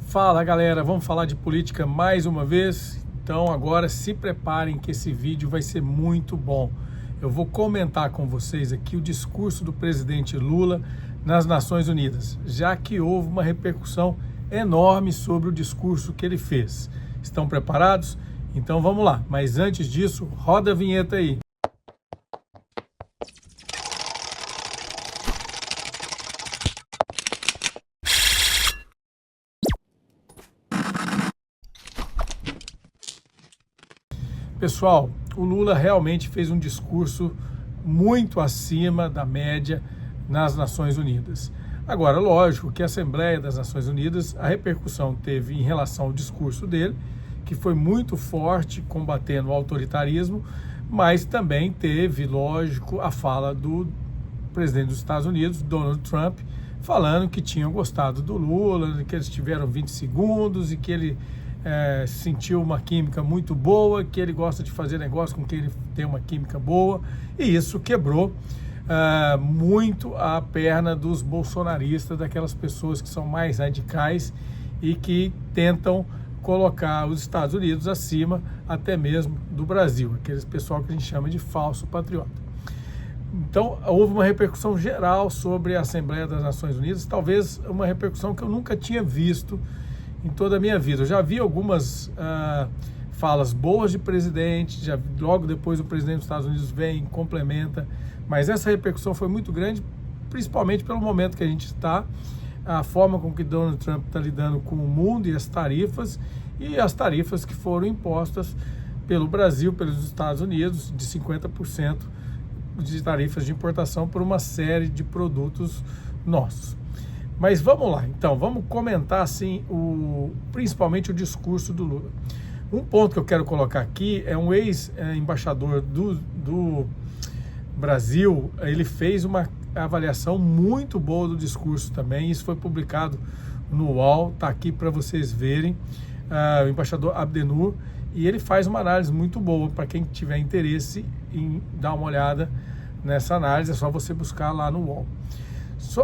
Fala galera, vamos falar de política mais uma vez? Então agora se preparem que esse vídeo vai ser muito bom. Eu vou comentar com vocês aqui o discurso do presidente Lula nas Nações Unidas, já que houve uma repercussão enorme sobre o discurso que ele fez. Estão preparados? Então vamos lá, mas antes disso, roda a vinheta aí. Pessoal, o Lula realmente fez um discurso muito acima da média nas Nações Unidas. Agora, lógico que a Assembleia das Nações Unidas, a repercussão teve em relação ao discurso dele, que foi muito forte, combatendo o autoritarismo, mas também teve, lógico, a fala do presidente dos Estados Unidos, Donald Trump, falando que tinham gostado do Lula, que eles tiveram 20 segundos e que ele sentiu uma química muito boa, que ele gosta de fazer negócio com quem ele tem uma química boa, e isso quebrou muito a perna dos bolsonaristas, daquelas pessoas que são mais radicais e que tentam colocar os Estados Unidos acima até mesmo do Brasil, aqueles pessoal que a gente chama de falso patriota. Então, houve uma repercussão geral sobre a Assembleia das Nações Unidas, talvez uma repercussão que eu nunca tinha visto em toda a minha vida. Eu já vi algumas falas boas de presidente, logo depois o presidente dos Estados Unidos vem, complementa, mas essa repercussão foi muito grande, principalmente pelo momento que a gente está, a forma com que Donald Trump está lidando com o mundo e as tarifas que foram impostas pelo Brasil, pelos Estados Unidos, de 50% de tarifas de importação por uma série de produtos nossos. Mas vamos lá, então, vamos comentar assim, principalmente o discurso do Lula. Um ponto que eu quero colocar aqui é um ex-embaixador do Brasil, ele fez uma avaliação muito boa do discurso também, isso foi publicado no UOL, está aqui para vocês verem, o embaixador Abdenur, e ele faz uma análise muito boa para quem tiver interesse em dar uma olhada nessa análise, é só você buscar lá no UOL.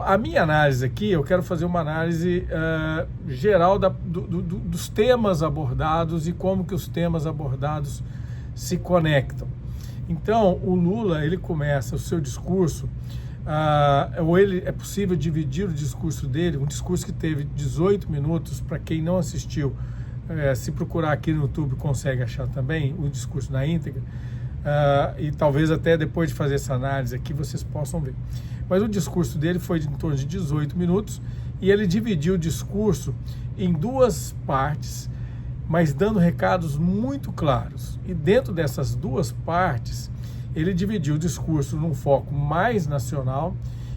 A minha análise aqui, eu quero fazer uma análise geral dos temas abordados e como que os temas abordados se conectam. Então, o Lula, ele começa o seu discurso, é possível dividir o discurso dele, um discurso que teve 18 minutos, para quem não assistiu, se procurar aqui no YouTube consegue achar também o discurso na íntegra, e talvez até depois de fazer essa análise aqui vocês possam ver. Mas o discurso dele foi em torno de 18 minutos e ele dividiu o discurso em duas partes, mas dando recados muito claros. E dentro dessas duas partes, ele dividiu o discurso num foco mais nacional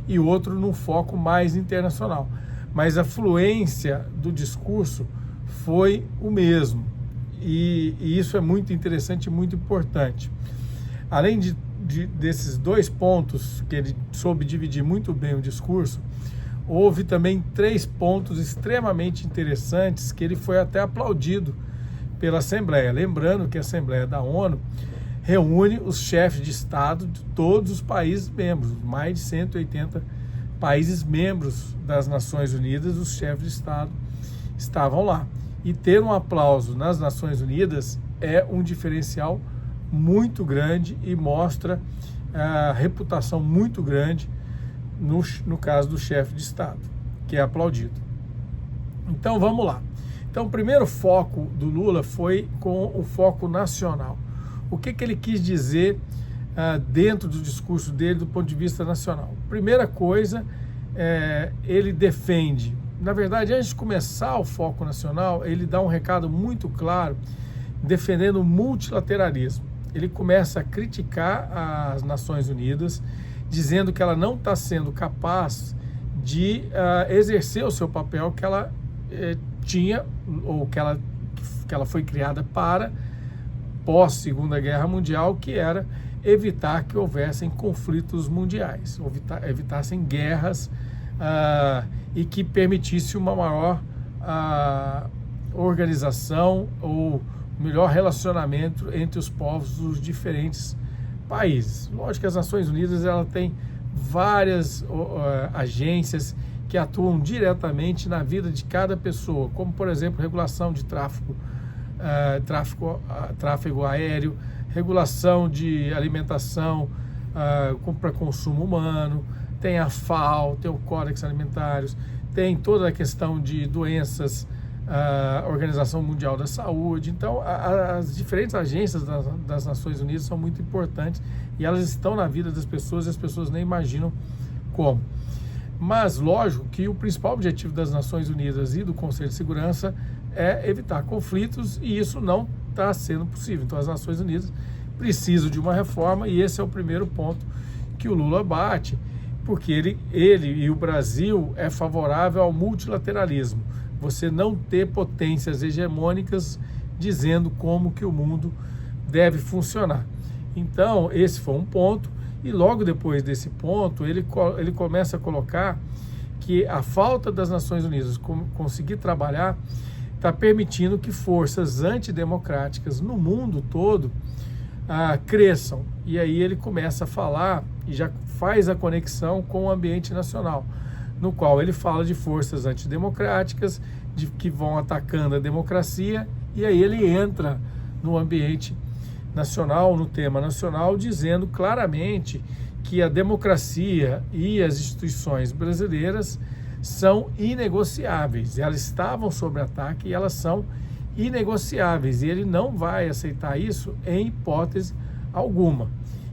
e outro num foco mais internacional. Mas a fluência do discurso foi o mesmo. E isso é muito interessante e muito importante. Além desses dois pontos que ele soube dividir muito bem o discurso, houve também 3 pontos extremamente interessantes que ele foi até aplaudido pela Assembleia. Lembrando que a Assembleia da ONU reúne os chefes de Estado de todos os países membros, mais de 180 países membros das Nações Unidas, os chefes de Estado estavam lá. E ter um aplauso nas Nações Unidas é um diferencial muito grande e mostra a reputação muito grande no caso do chefe de Estado, que é aplaudido. Então vamos lá. Então o primeiro foco do Lula foi com o foco nacional. O que ele quis dizer dentro do discurso dele do ponto de vista nacional? Primeira coisa, ele defende, na verdade, antes de começar o foco nacional, ele dá um recado muito claro defendendo o multilateralismo. Ele começa a criticar as Nações Unidas, dizendo que ela não está sendo capaz de exercer o seu papel que ela tinha, ou que ela foi criada para, pós-Segunda Guerra Mundial, que era evitar que houvessem conflitos mundiais, evitassem guerras e que permitisse uma maior organização ou melhor relacionamento entre os povos dos diferentes países. Lógico que as Nações Unidas ela tem várias agências que que atuam diretamente na vida de cada pessoa, como, por exemplo, regulação de tráfego aéreo, regulação de alimentação para consumo humano, tem a FAO, tem o Códex Alimentários, tem toda a questão de doenças, a Organização Mundial da Saúde. Então, as diferentes agências das Nações Unidas são muito importantes e elas estão na vida das pessoas e as pessoas nem imaginam como. Mas, lógico que o principal objetivo das Nações Unidas e do Conselho de Segurança é evitar conflitos e isso não está sendo possível. Então, as Nações Unidas precisam de uma reforma e esse é o primeiro ponto que o Lula bate, porque ele e o Brasil é favorável ao multilateralismo. Você não ter potências hegemônicas dizendo como que o mundo deve funcionar. Então, esse foi um ponto, e logo depois desse ponto, ele começa a colocar que a falta das Nações Unidas conseguir trabalhar está permitindo que forças antidemocráticas no mundo todo cresçam. E aí ele começa a falar e já faz a conexão com o ambiente nacional, no qual ele fala de forças antidemocráticas, que vão atacando a democracia, e aí ele entra no ambiente nacional, no tema nacional, dizendo claramente que a democracia e as instituições brasileiras são inegociáveis. Elas estavam sob ataque e elas são inegociáveis, e ele não vai aceitar isso em hipótese alguma.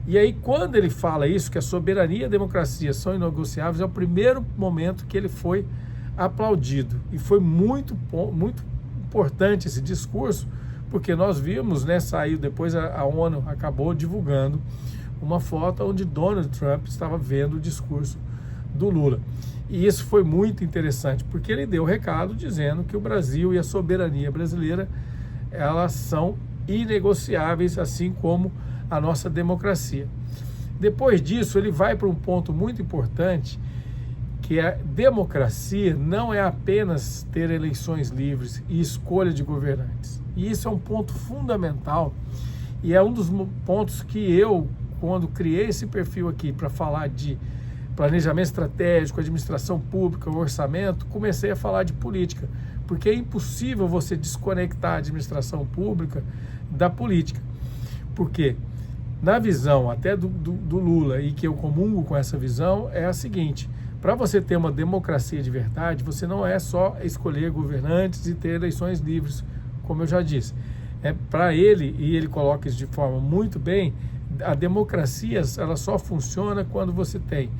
E aí, quando ele fala isso, que a soberania e a democracia são inegociáveis, é o primeiro momento que ele foi aplaudido. E foi muito importante esse discurso, porque nós vimos, né, saiu depois, a ONU acabou divulgando uma foto onde Donald Trump estava vendo o discurso do Lula. E isso foi muito interessante, porque ele deu o recado dizendo que o Brasil e a soberania brasileira, elas são inegociáveis, assim como a nossa democracia. Depois disso, ele vai para um ponto muito importante, que a democracia não é apenas ter eleições livres e escolha de governantes. E isso é um ponto fundamental, e é um dos pontos que eu, quando criei esse perfil aqui para falar de planejamento estratégico, administração pública, orçamento, comecei a falar de política, porque é impossível você desconectar a administração pública da política. Porque na visão até do Lula, e que eu comungo com essa visão, é a seguinte: para você ter uma democracia de verdade, você não é só escolher governantes e ter eleições livres, como eu já disse. Para ele, e ele coloca isso de forma muito bem, a democracia ela só funciona quando você tem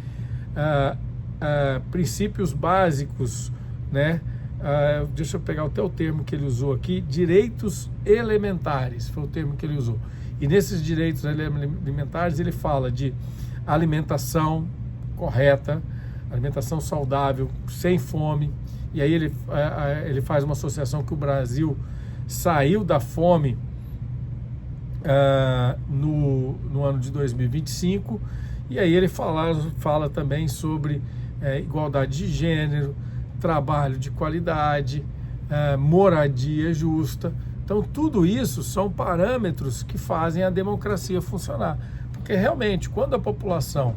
princípios básicos, né? Deixa eu pegar até o termo que ele usou aqui, direitos elementares, foi o termo que ele usou. E nesses direitos elementares ele fala de alimentação correta, alimentação saudável, sem fome. E aí ele faz uma associação que o Brasil saiu da fome no ano de 2025, e aí ele fala também sobre igualdade de gênero, trabalho de qualidade, moradia justa. Então, tudo isso são parâmetros que fazem a democracia funcionar. Porque, realmente, quando a população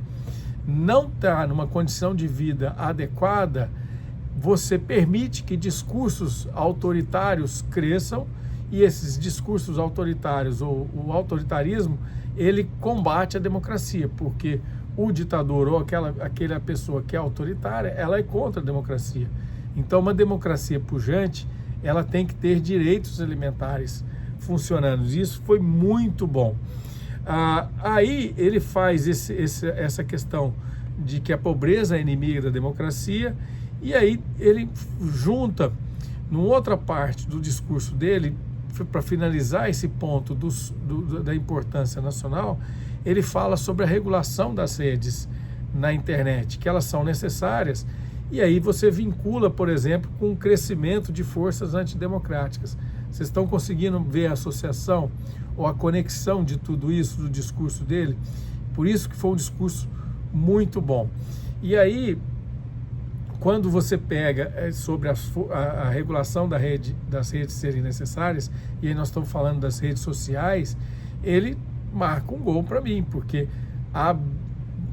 não está numa condição de vida adequada, você permite que discursos autoritários cresçam, e esses discursos autoritários, ou o autoritarismo, ele combate a democracia, porque o ditador ou aquela pessoa que é autoritária, ela é contra a democracia. Então, uma democracia pujante, ela tem que ter direitos elementares funcionando. Isso foi muito bom. Aí ele faz essa questão de que a pobreza é inimiga da democracia, e aí ele junta, numa outra parte do discurso dele, para finalizar esse ponto da importância nacional, ele fala sobre a regulação das redes na internet, que elas são necessárias. E aí você vincula, por exemplo, com o crescimento de forças antidemocráticas. Vocês estão conseguindo ver a associação ou a conexão de tudo isso, do discurso dele? Por isso que foi um discurso muito bom. E aí, quando você pega sobre a regulação das redes serem necessárias, e aí nós estamos falando das redes sociais, ele marca um gol para mim, porque há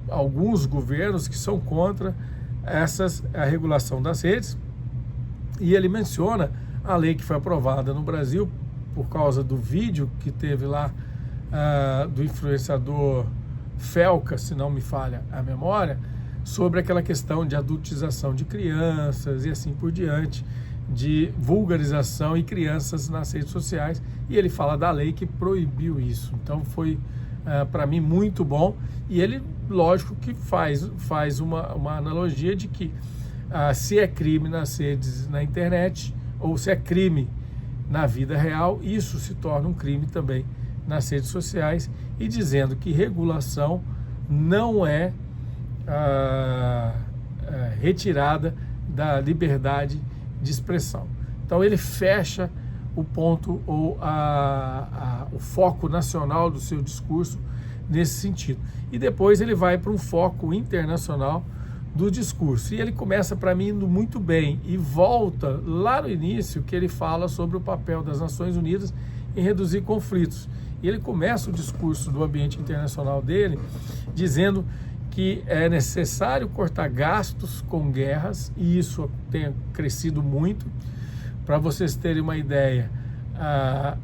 alguns governos que são contra a regulação das redes, e ele menciona a lei que foi aprovada no Brasil por causa do vídeo que teve lá do influenciador Felca, se não me falha a memória, sobre aquela questão de adultização de crianças e assim por diante, de vulgarização e crianças nas redes sociais, e ele fala da lei que proibiu isso. Então foi para mim muito bom, e ele, lógico que faz uma analogia de que se é crime nas redes, na internet, ou se é crime na vida real, isso se torna um crime também nas redes sociais, e dizendo que regulação não é retirada da liberdade de expressão. Então ele fecha o ponto ou o foco nacional do seu discurso nesse sentido. E depois ele vai para um foco internacional do discurso. E ele começa, para mim, indo muito bem e volta lá no início, que ele fala sobre o papel das Nações Unidas em reduzir conflitos. E ele começa o discurso do ambiente internacional dele dizendo que é necessário cortar gastos com guerras, e isso tem crescido muito. Para vocês terem uma ideia,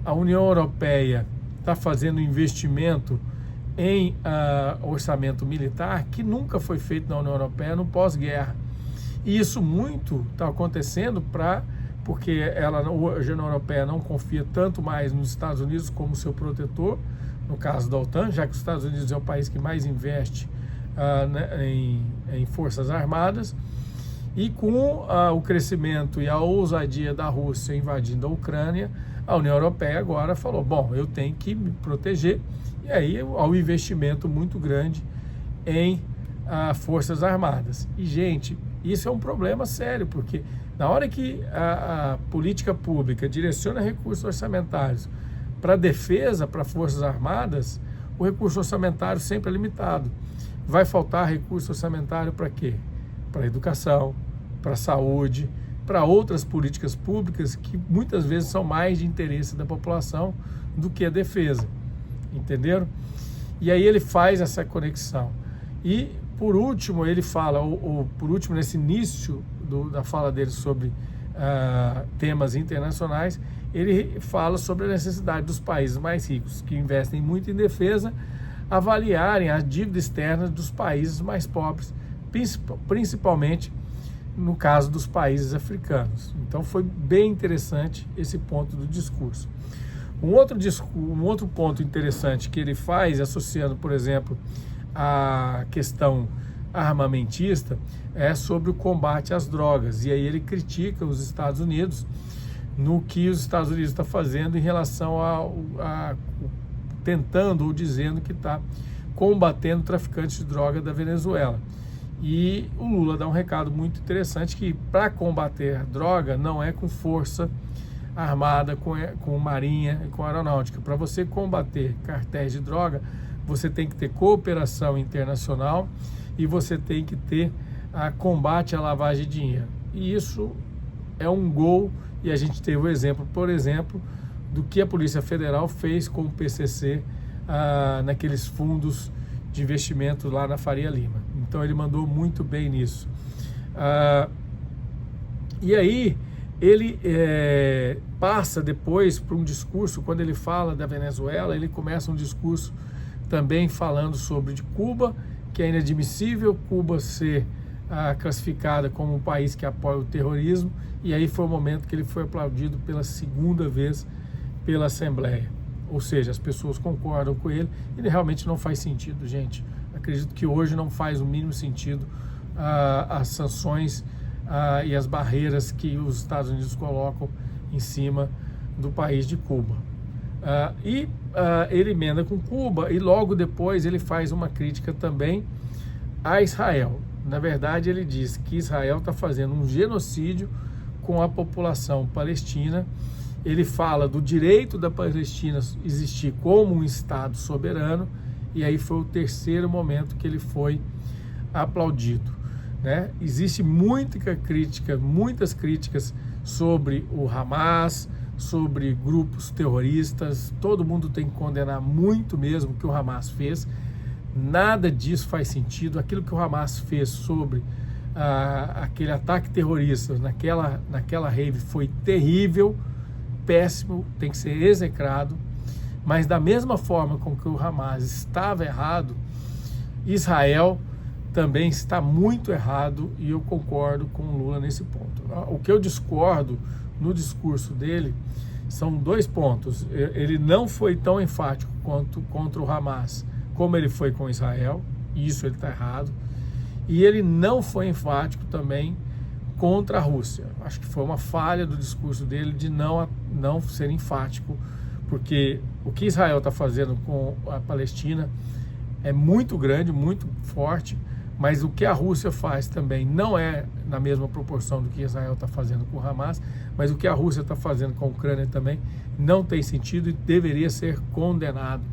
a União Europeia está fazendo investimento em orçamento militar que nunca foi feito na União Europeia no pós-guerra. E isso muito está acontecendo porque a União Europeia não confia tanto mais nos Estados Unidos como seu protetor, no caso da OTAN, já que os Estados Unidos é o país que mais investe em forças armadas, e com o crescimento e a ousadia da Rússia invadindo a Ucrânia, a União Europeia agora falou, bom, eu tenho que me proteger, e aí há um investimento muito grande em forças armadas. E, gente, isso é um problema sério, porque na hora que a política pública direciona recursos orçamentários para defesa, para forças armadas, o recurso orçamentário sempre é limitado. Vai faltar recurso orçamentário para quê? Para educação, para saúde, para outras políticas públicas que muitas vezes são mais de interesse da população do que a defesa. Entenderam? E aí ele faz essa conexão. E, por último, ele fala, por último, nesse início da fala dele sobre temas internacionais, ele fala sobre a necessidade dos países mais ricos, que investem muito em defesa, avaliarem a dívida externa dos países mais pobres, principalmente no caso dos países africanos. Então foi bem interessante esse ponto do discurso. Um outro ponto interessante que ele faz, associando, por exemplo, a questão armamentista, é sobre o combate às drogas. E aí ele critica os Estados Unidos no que os Estados Unidos está fazendo em relação tentando ou dizendo que está combatendo traficantes de droga da Venezuela. E o Lula dá um recado muito interessante, que para combater droga não é com força armada, com marinha e com aeronáutica. Para você combater cartéis de droga, você tem que ter cooperação internacional e você tem que ter combate à lavagem de dinheiro. E isso é um gol, e a gente teve o exemplo, por exemplo, do que a Polícia Federal fez com o PCC naqueles fundos de investimento lá na Faria Lima. Então ele mandou muito bem nisso. E aí ele passa depois para um discurso, quando ele fala da Venezuela, ele começa um discurso também falando sobre de Cuba, que é inadmissível Cuba ser classificada como um país que apoia o terrorismo, e aí foi o momento que ele foi aplaudido pela segunda vez pela Assembleia. Ou seja, as pessoas concordam com ele, e realmente não faz sentido, gente. Acredito que hoje não faz o mínimo sentido as sanções e as barreiras que os Estados Unidos colocam em cima do país de Cuba. Ele emenda com Cuba, e logo depois ele faz uma crítica também a Israel. Na verdade, ele diz que Israel está fazendo um genocídio com a população palestina. Ele fala do direito da Palestina existir como um Estado soberano, e aí foi o terceiro momento que ele foi aplaudido, né? Existe muitas críticas sobre o Hamas, sobre grupos terroristas. Todo mundo tem que condenar muito mesmo o que o Hamas fez. Nada disso faz sentido. Aquilo que o Hamas fez sobre aquele ataque terrorista naquela rave foi terrível, péssimo, tem que ser execrado, mas da mesma forma com que o Hamas estava errado, Israel também está muito errado, e eu concordo com o Lula nesse ponto. O que eu discordo no discurso dele são 2 pontos. Ele não foi tão enfático quanto contra o Hamas como ele foi com Israel, e isso ele está errado. E ele não foi enfático também contra a Rússia. Acho que foi uma falha do discurso dele de não ser enfático, porque o que Israel está fazendo com a Palestina é muito grande, muito forte, mas o que a Rússia faz também não é na mesma proporção do que Israel está fazendo com o Hamas, mas o que a Rússia está fazendo com a Ucrânia também não tem sentido e deveria ser condenado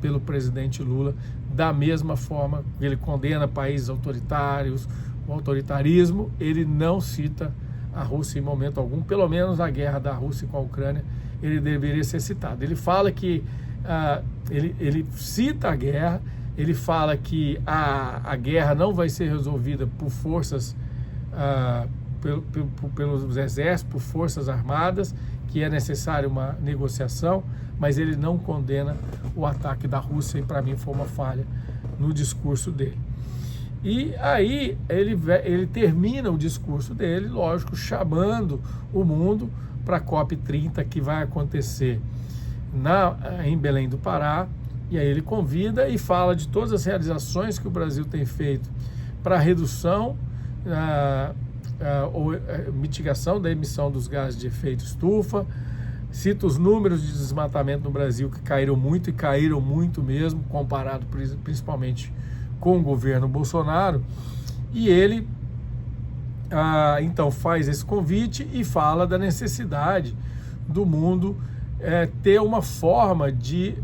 pelo presidente Lula, da mesma forma que ele condena países autoritários, o autoritarismo. Ele não cita a Rússia em momento algum, pelo menos a guerra da Rússia com a Ucrânia, ele deveria ser citado. Ele fala que, ele cita a guerra, ele fala que a guerra não vai ser resolvida por forças, pelos exércitos, por forças armadas, que é necessária uma negociação, mas ele não condena o ataque da Rússia, e para mim foi uma falha no discurso dele. E aí ele termina o discurso dele, lógico, chamando o mundo para a COP30, que vai acontecer em Belém do Pará, e aí ele convida e fala de todas as realizações que o Brasil tem feito para a redução ou mitigação da emissão dos gases de efeito estufa, cita os números de desmatamento no Brasil que caíram muito, e caíram muito mesmo, comparado principalmente com o governo Bolsonaro, e ele então faz esse convite e fala da necessidade do mundo ter uma forma de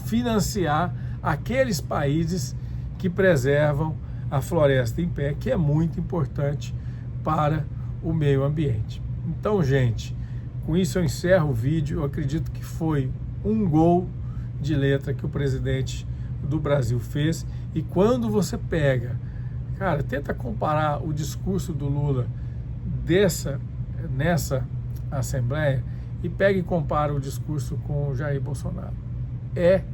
financiar aqueles países que preservam a floresta em pé, que é muito importante para o meio ambiente. Então, gente, com isso eu encerro o vídeo. Eu acredito que foi um gol de letra que o presidente do Brasil fez. E quando você pega, cara, tenta comparar o discurso do Lula nessa Assembleia e pega e compara o discurso com o Jair Bolsonaro. É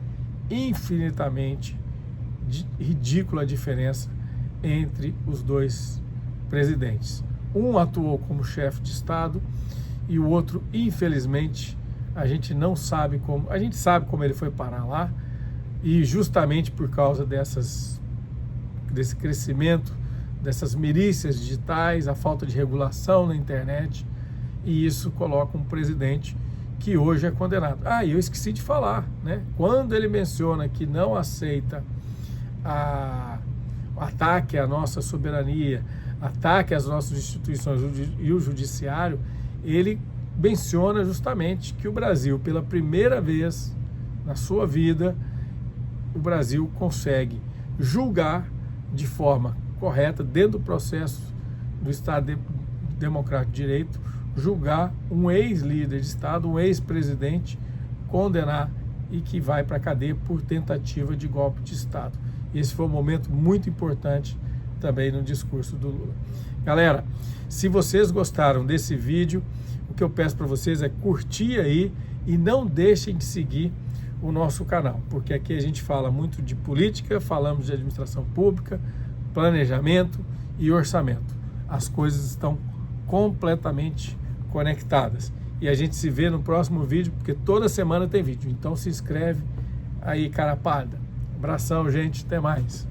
infinitamente ridícula a diferença entre os dois presidentes. Um atuou como chefe de Estado e o outro, infelizmente, a gente sabe como ele foi parar lá, e justamente por causa desse crescimento, dessas milícias digitais, a falta de regulação na internet, e isso coloca um presidente que hoje é condenado. E eu esqueci de falar, né? Quando ele menciona que não aceita o ataque à nossa soberania, ataque às nossas instituições e o judiciário, ele menciona justamente que o Brasil, pela primeira vez na sua vida, o Brasil consegue julgar de forma correta, dentro do processo do Estado Democrático de Direito, julgar um ex-líder de Estado, um ex-presidente, condenar e que vai para a cadeia por tentativa de golpe de Estado. E esse foi um momento muito importante também no discurso do Lula. Galera, se vocês gostaram desse vídeo, o que eu peço para vocês é curtir aí e não deixem de seguir o nosso canal, porque aqui a gente fala muito de política, falamos de administração pública, planejamento e orçamento. As coisas estão completamente conectadas. E a gente se vê no próximo vídeo, porque toda semana tem vídeo. Então se inscreve aí, cara pálida. Abração, gente. Até mais.